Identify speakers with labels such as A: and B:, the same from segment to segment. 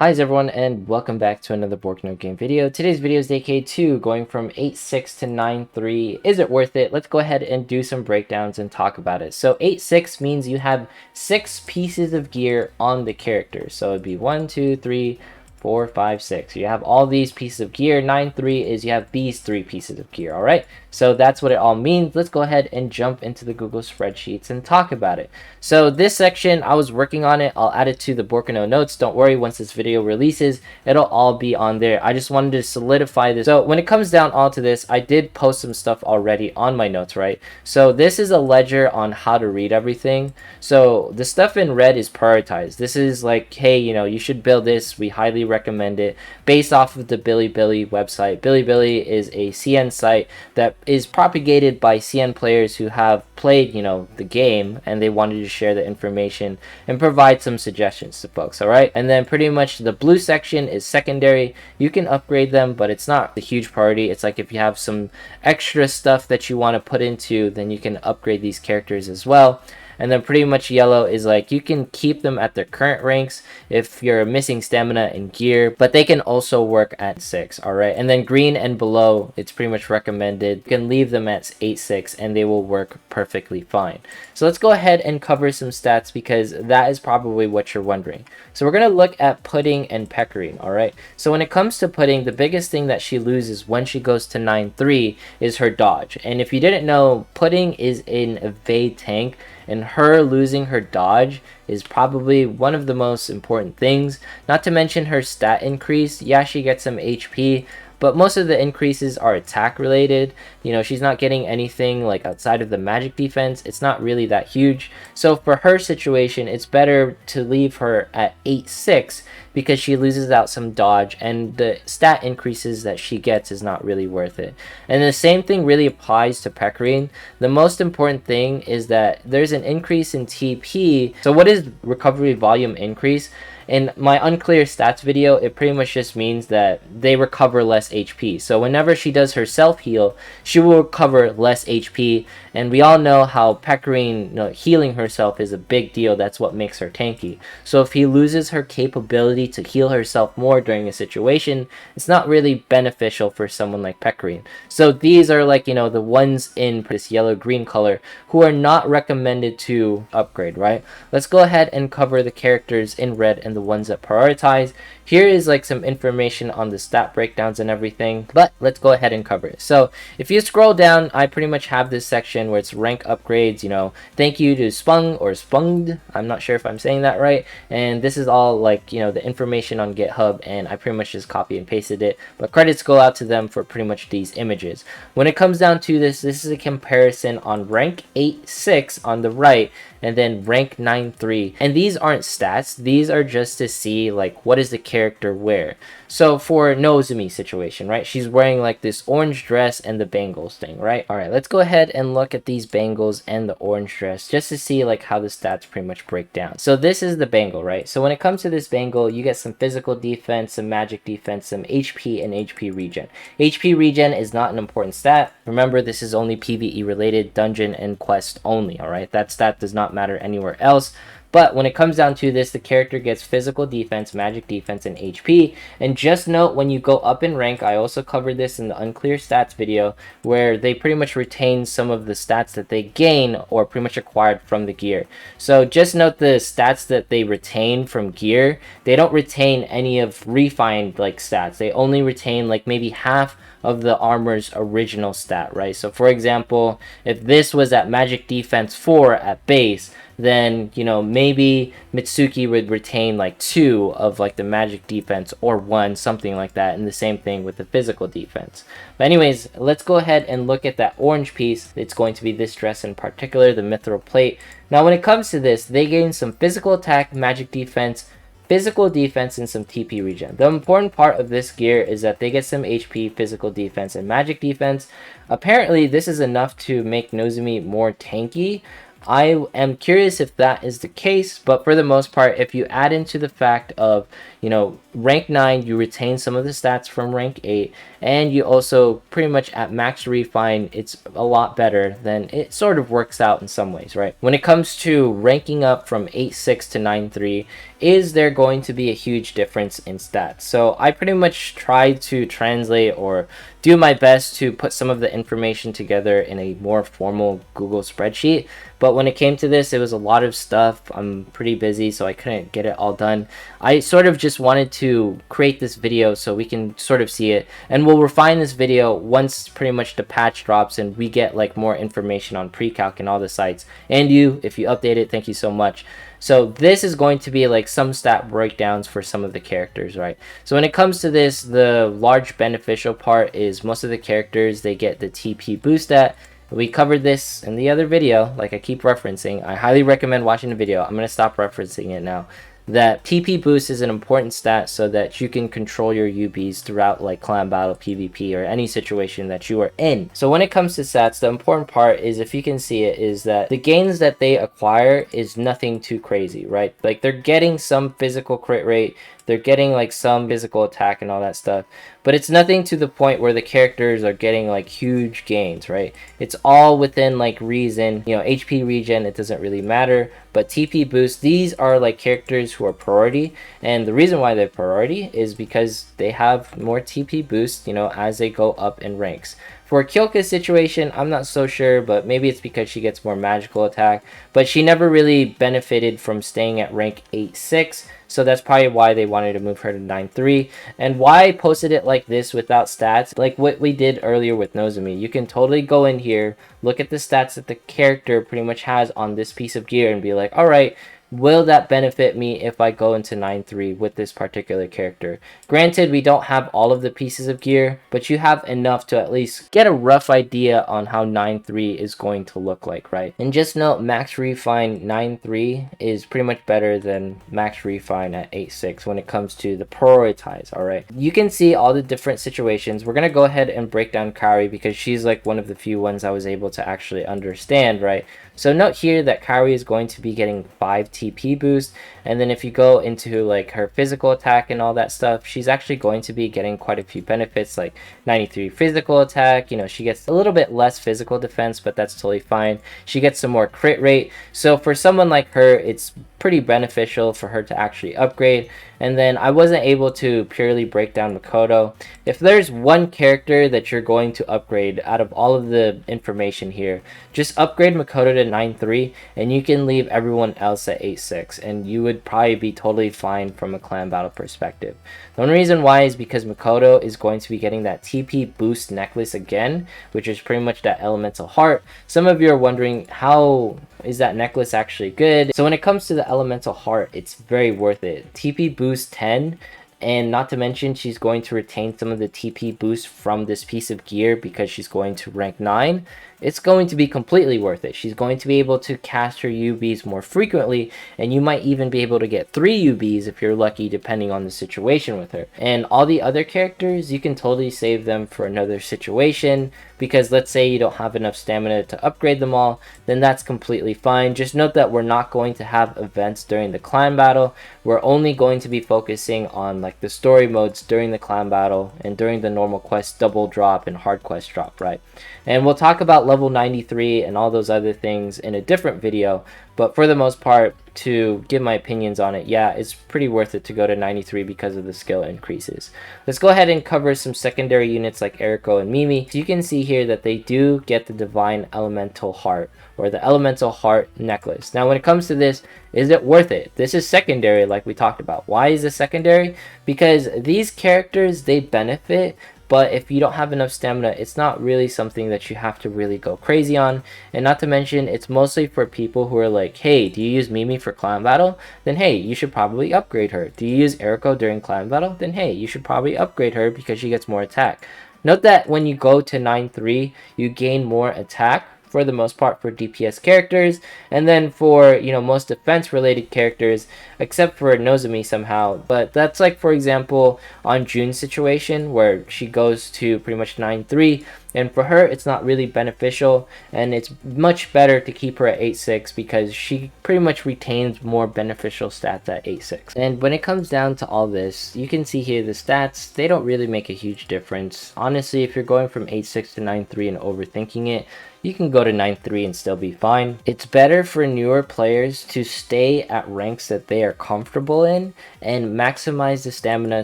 A: Hi everyone and welcome back to another Borkno game video. Today's video is AK2 going from 8.6 to 9.3. Is it worth it? Let's go ahead and do some breakdowns and talk about it. So 8.6 means you have 6 pieces of gear on the character. So it'd be 1, 2, 3, 4, 5, 6. You have all these pieces of gear. 9.3 is you have these 3 pieces of gear. All right. So that's what it all means. Let's go ahead and jump into the Google spreadsheets and talk about it. So this section, I was working on it. I'll add it to the Borkno notes. Don't worry, once this video releases, it'll all be on there. I just wanted to solidify this. So when it comes down all to this, I did post some stuff already on my notes, right? So this is a ledger on how to read everything. So the stuff in red is prioritized. This is like, hey, you should build this. We highly recommend it based off of the Bilibili website. Bilibili is a CN site that is propagated by CN players who have played, the game, and they wanted to share the information and provide some suggestions to folks. All right, and then pretty much the blue section is secondary. You can upgrade them, but it's not a huge priority. It's like if you have some extra stuff that you want to put into, then you can upgrade these characters as well. And then pretty much yellow is like you can keep them at their current ranks if you're missing stamina and gear, but they can also work at 6. All right, and then green and below, it's pretty much recommended. You can leave them at 8.6 and they will work perfectly fine. So let's go ahead and cover some stats because that is probably what you're wondering. So we're going to look at Pudding and Pecorine. All right, so when it comes to Pudding, the biggest thing that she loses when she goes to 9.3 is her dodge. And if you didn't know, Pudding is an evade tank, and her losing her dodge is probably one of the most important things. Not to mention her stat increase. Yeah, she gets some HP, but most of the increases are attack related. She's not getting anything like outside of the magic defense. It's not really that huge. So for her situation, it's better to leave her at 8.6 because she loses out some dodge and the stat increases that she gets is not really worth it. And the same thing really applies to Pecorine. The most important thing is that there's an increase in TP. So what is recovery volume increase? In my Unclear Stats video, it pretty much just means that they recover less HP. So whenever she does her self-heal, she will recover less HP. And we all know how Pecorine, healing herself is a big deal. That's what makes her tanky. So if he loses her capability to heal herself more during a situation, it's not really beneficial for someone like Pecorine. So these are like, the ones in this yellow-green color who are not recommended to upgrade, right? Let's go ahead and cover the characters in red and the ones that prioritize. Here is like some information on the stat breakdowns and everything, but let's go ahead and cover it. So if you scroll down, I pretty much have this section where it's rank upgrades, thank you to Spug'n or Spug'n, I'm not sure if I'm saying that right, and this is all like, the information on GitHub, and I pretty much just copy and pasted it, but credits go out to them for pretty much these images. When it comes down to this is a comparison on rank 8.6 on the right, and then rank 9.3, and these aren't stats, these are just to see like what is the character wear. So for Nozomi situation, right, she's wearing like this orange dress and the bangles thing, right? All right, let's go ahead and look at these bangles and the orange dress just to see like how the stats pretty much break down. So this is the bangle, right? So when it comes to this bangle, you get some physical defense, some magic defense, some HP, and HP regen. HP regen is not an important stat. Remember, this is only PvE related, dungeon and quest only. All right, that stat does not matter anywhere else. But when it comes down to this, the character gets physical defense, magic defense, and HP. And just note, when you go up in rank, I also covered this in the Unclear Stats video, where they pretty much retain some of the stats that they gain or pretty much acquired from the gear. So just note the stats that they retain from gear. They don't retain any of refined like stats. They only retain like maybe half of the armor's original stat, right? So for example, if this was at magic defense 4 at base, then maybe Mitsuki would retain like 2 of like the magic defense or 1, something like that, and the same thing with the physical defense. But anyways, let's go ahead and look at that orange piece. It's going to be this dress in particular, the mithril plate. Now when it comes to this, they gain some physical attack, magic defense, physical defense, and some TP regen. The important part of this gear is that they get some HP, physical defense, and magic defense. Apparently this is enough to make Nozomi more tanky. I am curious if that is the case, but for the most part, if you add into the fact of, You know, rank 9, you retain some of the stats from rank 8, and you also pretty much at max refine, it's a lot better than it sort of works out in some ways, right? When it comes to ranking up from 8.6 to 9.3, is there going to be a huge difference in stats? So I pretty much tried to translate or do my best to put some of the information together in a more formal Google spreadsheet. But when it came to this, it was a lot of stuff. I'm pretty busy, so I couldn't get it all done. I sort of just wanted to create this video so we can sort of see it. And we'll refine this video once pretty much the patch drops and we get like more information on Precalc and all the sites. And you, if you update it, thank you so much. So this is going to be like some stat breakdowns for some of the characters, right? So when it comes to this, the large beneficial part is most of the characters, they get the TP boost stat. We covered this in the other video, like I keep referencing. I highly recommend watching the video. I'm going to stop referencing it now. That TP boost is an important stat so that you can control your UBs throughout like clan battle, PvP, or any situation that you are in. So when it comes to stats, the important part is, if you can see it, is that the gains that they acquire is nothing too crazy, right? Like they're getting some physical crit rate, they're getting like some physical attack and all that stuff, but it's nothing to the point where the characters are getting like huge gains, right? It's all within like reason. You know, HP regen, it doesn't really matter, but TP boost, these are like characters who are priority, and the reason why they're priority is because they have more TP boost, you know, as they go up in ranks. For Kyoka's situation, I'm not so sure, but maybe it's because she gets more magical attack, but she never really benefited from staying at rank 8.6, so that's probably why they wanted to move her to 9.3. And why I posted it like this without stats, like what we did earlier with Nozomi. You can totally go in here, look at the stats that the character pretty much has on this piece of gear and be like, alright, will that benefit me if I go into 9.3 with this particular character? Granted, we don't have all of the pieces of gear, but you have enough to at least get a rough idea on how 9.3 is going to look like, right? And just note, max refine 9.3 is pretty much better than max refine at 8.6 when it comes to the prioritize, alright? You can see all the different situations. We're going to go ahead and break down Kairi because she's like one of the few ones I was able to actually understand, right? So note here that Kairi is going to be getting 5 TP boost, and then if you go into like her physical attack and all that stuff, she's actually going to be getting quite a few benefits, like 93 physical attack. You know, she gets a little bit less physical defense, but that's totally fine. She gets some more crit rate, so for someone like her, it's pretty beneficial for her to actually upgrade. And then I wasn't able to purely break down Makoto. If there's one character that you're going to upgrade out of all of the information here, just upgrade Makoto to 9.3 and you can leave everyone else at 8.6 and you would probably be totally fine from a clan battle perspective. The only reason why is because Makoto is going to be getting that TP boost necklace again, which is pretty much that elemental heart. Some of you are wondering, how is that necklace actually good? So when it comes to the elemental heart, it's very worth it. TP boost 10, and not to mention she's going to retain some of the TP boost from this piece of gear because she's going to rank 9. It's going to be completely worth it. She's going to be able to cast her UBs more frequently, and you might even be able to get 3 UBs if you're lucky, depending on the situation with her. And all the other characters, you can totally save them for another situation, because let's say you don't have enough stamina to upgrade them all, then that's completely fine. Just note that we're not going to have events during the clan battle. We're only going to be focusing on like the story modes during the clan battle and during the normal quest double drop and hard quest drop, right? And we'll talk about level 93 and all those other things in a different video, but for the most part, to give my opinions on it, yeah, it's pretty worth it to go to 93 because of the skill increases. Let's go ahead and cover some secondary units like Eriko and Mimi. So you can see here that they do get the Divine Elemental Heart, or the Elemental Heart Necklace. Now when it comes to this, is it worth it? This is secondary like we talked about. Why is this secondary? Because these characters, they benefit, but if you don't have enough stamina, it's not really something that you have to really go crazy on. And not to mention, it's mostly for people who are like, hey, do you use Mimi for clan battle? Then hey, you should probably upgrade her. Do you use Eriko during clan battle? Then hey, you should probably upgrade her because she gets more attack. Note that when you go to 9.3, you gain more attack, for the most part, for DPS characters, and then for, you know, most defense related characters, except for Nozomi somehow. But that's like, for example, on June's situation where she goes to pretty much 9.3, and for her it's not really beneficial, and it's much better to keep her at 8-6 because she pretty much retains more beneficial stats at 8-6. And when it comes down to all this, you can see here the stats, they don't really make a huge difference. Honestly, if you're going from 8-6 to 9-3 and overthinking it, you can go to 9-3 and still be fine. It's better for newer players to stay at ranks that they are comfortable in and maximize the stamina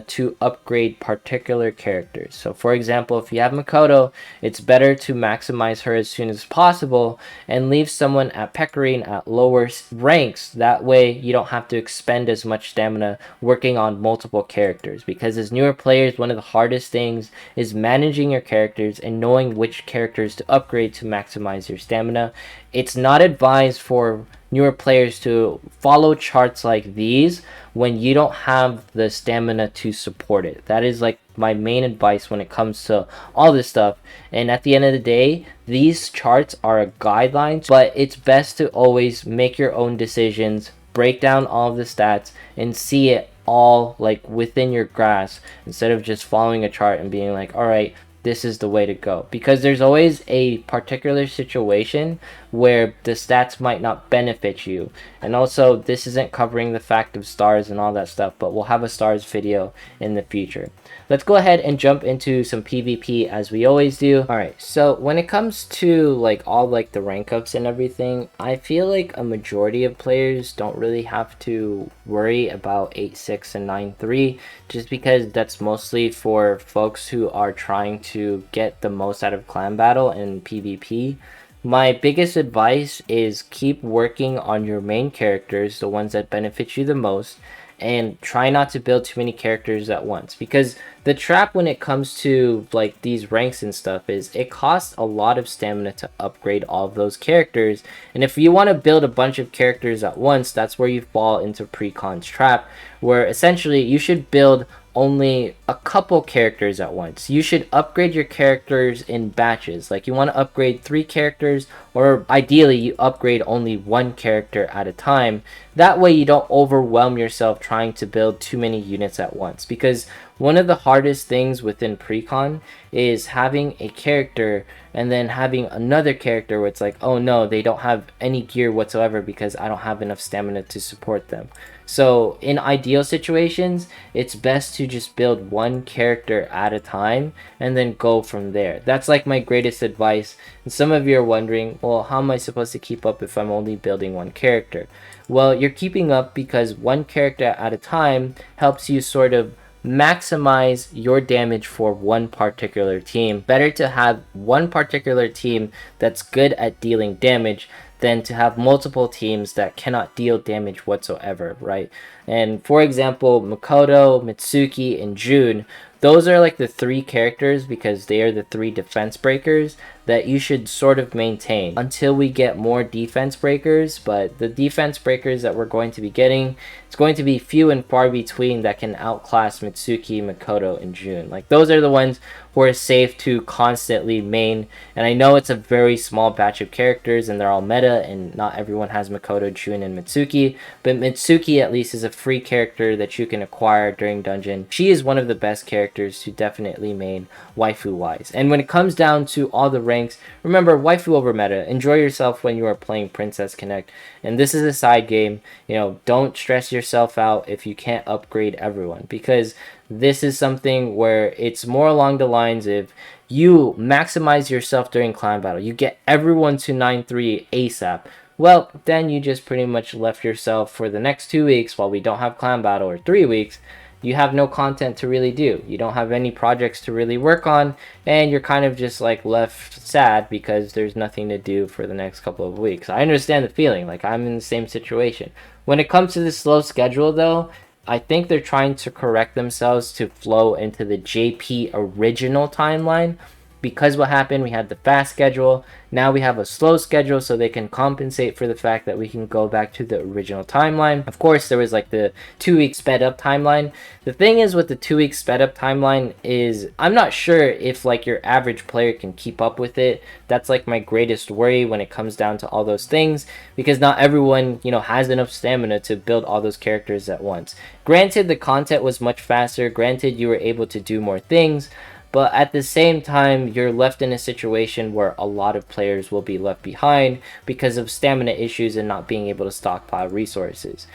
A: to upgrade particular characters. So for example, if you have Makoto, it's better to maximize her as soon as possible and leave someone at Pecorine at lower ranks. That way you don't have to expend as much stamina working on multiple characters, because as newer players, one of the hardest things is managing your characters and knowing which characters to upgrade to maximize your stamina. It's not advised for newer players to follow charts like these when you don't have the stamina to support it. That is like my main advice when it comes to all this stuff. And at the end of the day, these charts are a guideline, but it's best to always make your own decisions, break down all of the stats, and see it all like within your grasp, instead of just following a chart and being like, all right, this is the way to go. Because there's always a particular situation where the stats might not benefit you. And also, this isn't covering the fact of stars and all that stuff, but we'll have a stars video in the future. Let's go ahead and jump into some PvP as we always do. Alright, so when it comes to like all like the rank ups and everything, I feel like a majority of players don't really have to worry about 8-6 and 9-3, just because that's mostly for folks who are trying to get the most out of clan battle and PvP. My biggest advice is keep working on your main characters, the ones that benefit you the most, and try not to build too many characters at once, because the trap when it comes to like these ranks and stuff is it costs a lot of stamina to upgrade all of those characters. And if you want to build a bunch of characters at once, that's where you fall into Priconne's trap, where essentially you should build only a couple characters at once. You should upgrade your characters in batches. Like you want to upgrade 3 characters, or ideally you upgrade only 1 character at a time. That way you don't overwhelm yourself trying to build too many units at once, because one of the hardest things within Priconne is having a character and then having another character where it's like, oh no, they don't have any gear whatsoever because I don't have enough stamina to support them. So in ideal situations, it's best to just build 1 character at a time and then go from there. That's like my greatest advice. And some of you are wondering, well, how am I supposed to keep up if I'm only building 1 character? Well, you're keeping up because 1 character at a time helps you sort of maximize your damage for one particular team. Better to have one particular team that's good at dealing damage than to have multiple teams that cannot deal damage whatsoever, right? And for example, Makoto, Mitsuki, and June, those are like the 3 characters, because they are the 3 defense breakers that you should sort of maintain until we get more defense breakers. But the defense breakers that we're going to be getting, it's going to be few and far between that can outclass Mitsuki, Makoto, and June. Like those are the ones who are safe to constantly main. And I know it's a very small batch of characters and they're all meta and not everyone has Makoto, June, and Mitsuki, but Mitsuki at least is a free character that you can acquire during dungeon. She is one of the best characters to definitely main waifu wise. And when it comes down to all the ranks, remember, waifu over meta. Enjoy yourself when you are playing Princess Connect, and this is a side game. You know, don't stress yourself out if you can't upgrade everyone, because this is something where it's more along the lines of you maximize yourself during clan battle, you get everyone to 9-3 ASAP. Well, then you just pretty much left yourself for the next 2 weeks while we don't have clan battle, or 3 weeks. You have no content to really do. You don't have any projects to really work on, and you're kind of just like left sad because there's nothing to do for the next couple of weeks. I understand the feeling, like I'm in the same situation. When it comes to the slow schedule though, I think they're trying to correct themselves to flow into the JP original timeline, because what happened, we had the fast schedule, now we have a slow schedule, so they can compensate for the fact that we can go back to the original timeline. Of course, there was like the 2-week sped up timeline. The thing is with the 2-week sped up timeline is I'm not sure if like your average player can keep up with it. That's like my greatest worry when it comes down to all those things, because not everyone, you know, has enough stamina to build all those characters at once. Granted, the content was much faster. Granted, you were able to do more things. but at the same time, you're left in a situation where a lot of players will be left behind because of stamina issues and not being able to stockpile resources.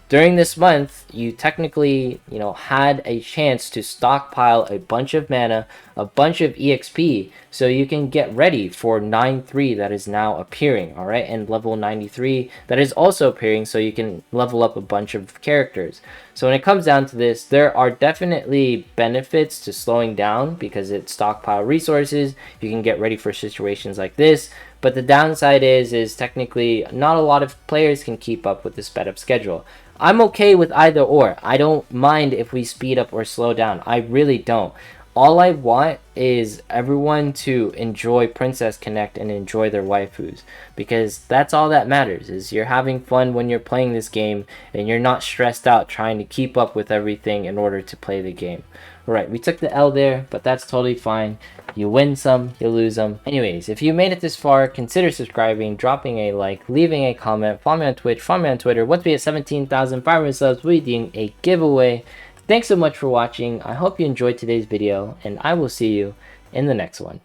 A: During this month, you technically, had a chance to stockpile a bunch of mana, a bunch of EXP, so you can get ready for 9-3 that is now appearing, all right? And level 93 that is also appearing, so you can level up a bunch of characters. So when it comes down to this, there are definitely benefits to slowing down because it stockpile resources. You can get ready for situations like this. But the downside is technically not a lot of players can keep up with the sped up schedule. I'm okay with either or. I don't mind if we speed up or slow down. I really don't. All I want is everyone to enjoy Princess Connect and enjoy their waifus, because that's all that matters, is you're having fun when you're playing this game and you're not stressed out trying to keep up with everything in order to play the game. Right, we took the L there, but that's totally fine. You win some, you lose some. Anyways, if you made it this far, consider subscribing, dropping a like, leaving a comment, follow me on Twitch, follow me on Twitter. Once we hit 17,500 subs, we'll be doing a giveaway. Thanks so much for watching. I hope you enjoyed today's video, and I will see you in the next one.